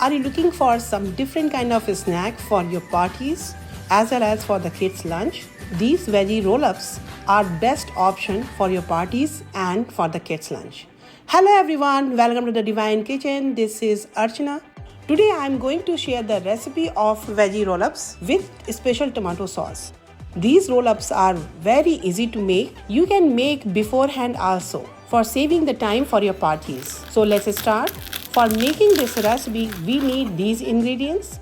Are you looking for some different kind of a snack for your parties as well as for the kids' lunch? These veggie roll-ups are best option for your parties and for the kids' lunch. Hello everyone, welcome to the Divine Kitchen. This is Archana. Today I am going to share the recipe of veggie roll-ups with special tomato sauce. These roll-ups are very easy to make. You can make beforehand also for saving the time for your parties. So let's start. For making this recipe, we need these ingredients.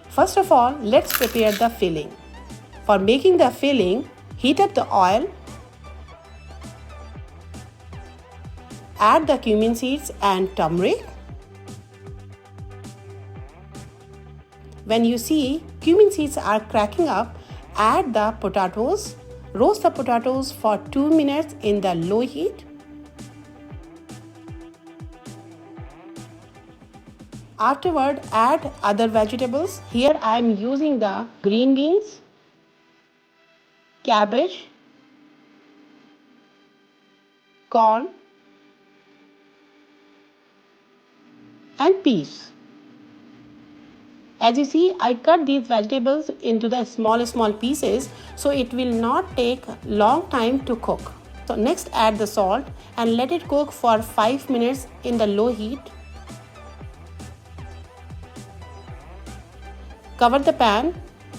First of all, let's prepare the filling. For making the filling, heat up the oil, add the cumin seeds and turmeric. When you see cumin seeds are cracking up, add the potatoes. Roast the potatoes for 2 minutes in the low heat. Afterward, add other vegetables. Here I am using the green beans, cabbage, corn, and peas. As you see, I cut these vegetables into the small pieces so it will not take long time to cook. So next add the salt and let it cook for 5 minutes in the low heat. Cover the pan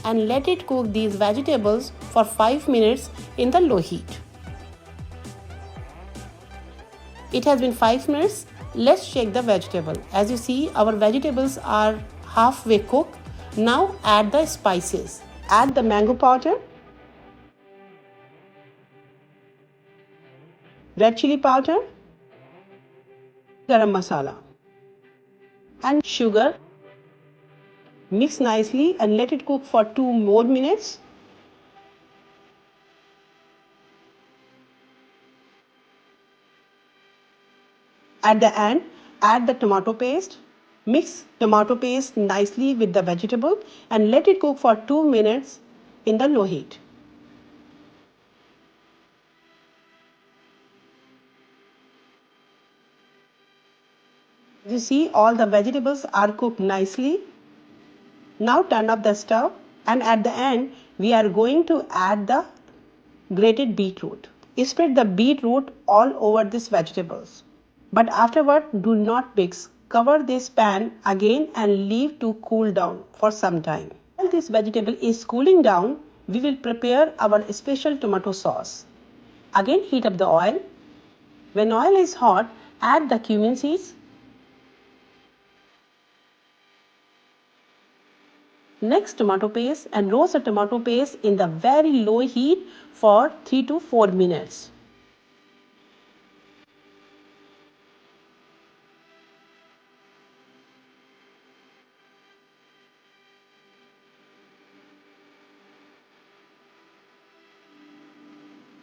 and let it cook these vegetables for 5 minutes in the low heat. It has been 5 minutes. Let's check the vegetable. As you see, our vegetables are halfway cooked. Now add the spices. Add the mango powder, red chili powder, garam masala, and sugar. Mix nicely and let it cook for 2 more minutes. At the end, add the tomato paste. Mix tomato paste nicely with the vegetable and let it cook for 2 minutes in the low heat. You see, all the vegetables are cooked nicely. Now turn off the stove and at the end we are going to add the grated beetroot. Spread the beetroot all over these vegetables. But afterward, do not mix. Cover this pan again and leave to cool down for some time. While this vegetable is cooling down, we will prepare our special tomato sauce. Again heat up the oil. When oil is hot, add the cumin seeds. Next tomato paste and roast the tomato paste in the very low heat for 3 to 4 minutes.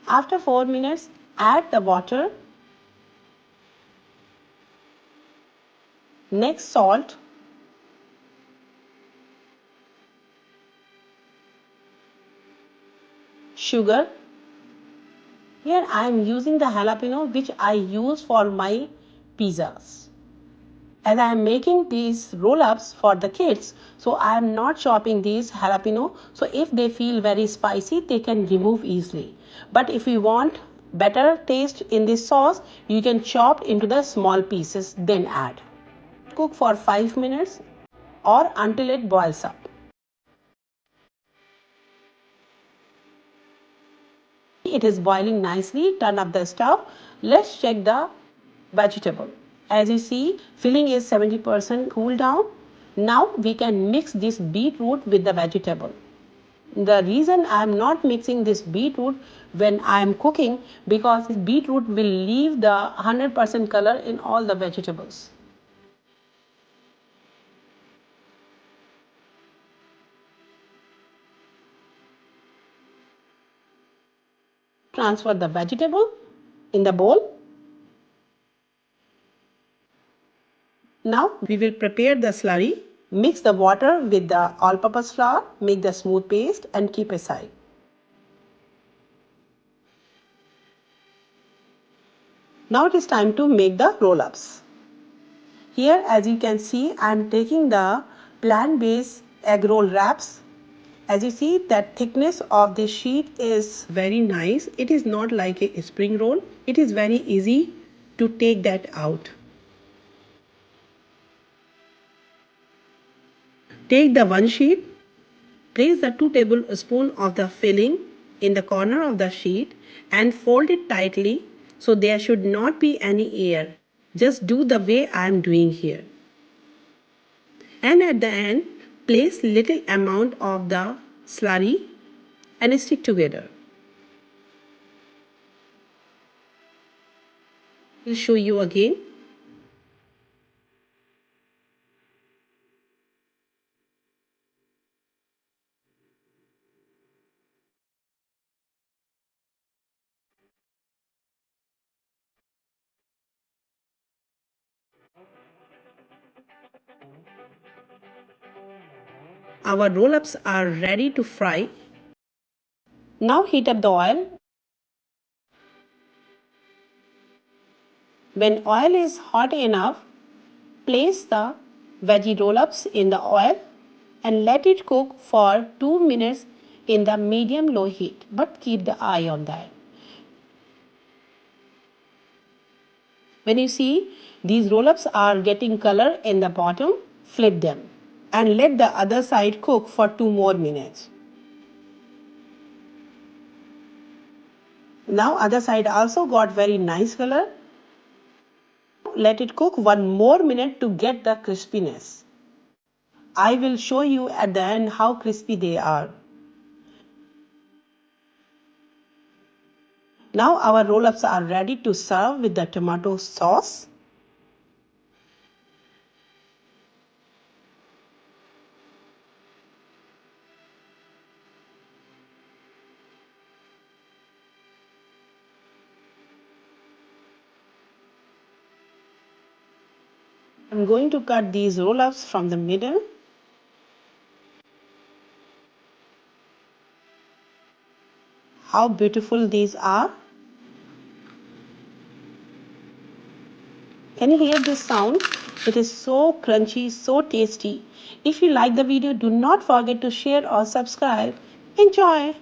After 4 minutes, add the water. Next salt. Sugar. Here I am using the jalapeno which I use for my pizzas. As I am making these roll-ups for the kids, so I am not chopping these jalapeno. So if they feel very spicy, they can remove easily. But if you want better taste in this sauce, you can chop into the small pieces then add. Cook for 5 minutes or until it boils up. It is boiling nicely. Turn up the stove. Let's check the vegetable. As you see, filling is 70% cooled down. Now we can mix this beetroot with the vegetable. The reason I am not mixing this beetroot when I am cooking because this beetroot will leave the 100% color in all the vegetables. Transfer the vegetable in the bowl. Now we will prepare the slurry. Mix the water with the all-purpose flour, make the smooth paste and keep aside. Now it is time to make the roll-ups. Here, as you can see, I am taking the plant-based egg roll wraps. As you see, that thickness of the sheet is very nice. It is not like a spring roll. It is very easy to take that out. Take the one sheet, place the 2 tablespoons of the filling in the corner of the sheet and fold it tightly so there should not be any air. Just do the way I am doing here. And at the end, place little amount of the slurry and stick together. I'll show you again. Our roll-ups are ready to fry. Now heat up the oil. When oil is hot enough, place the veggie roll-ups in the oil and let it cook for 2 minutes in the medium-low heat, but keep the eye on that. When you see these roll-ups are getting color in the bottom, flip them and let the other side cook for 2 more minutes. Now other side also got very nice color. Let it cook 1 more minute to get the crispiness. I will show you at the end how crispy they are. Now our roll-ups are ready to serve with the tomato sauce. I'm going to cut these roll-ups from the middle. How beautiful these are. Can you hear this sound? It is so crunchy, so tasty. If you like the video, do not forget to share or subscribe. Enjoy!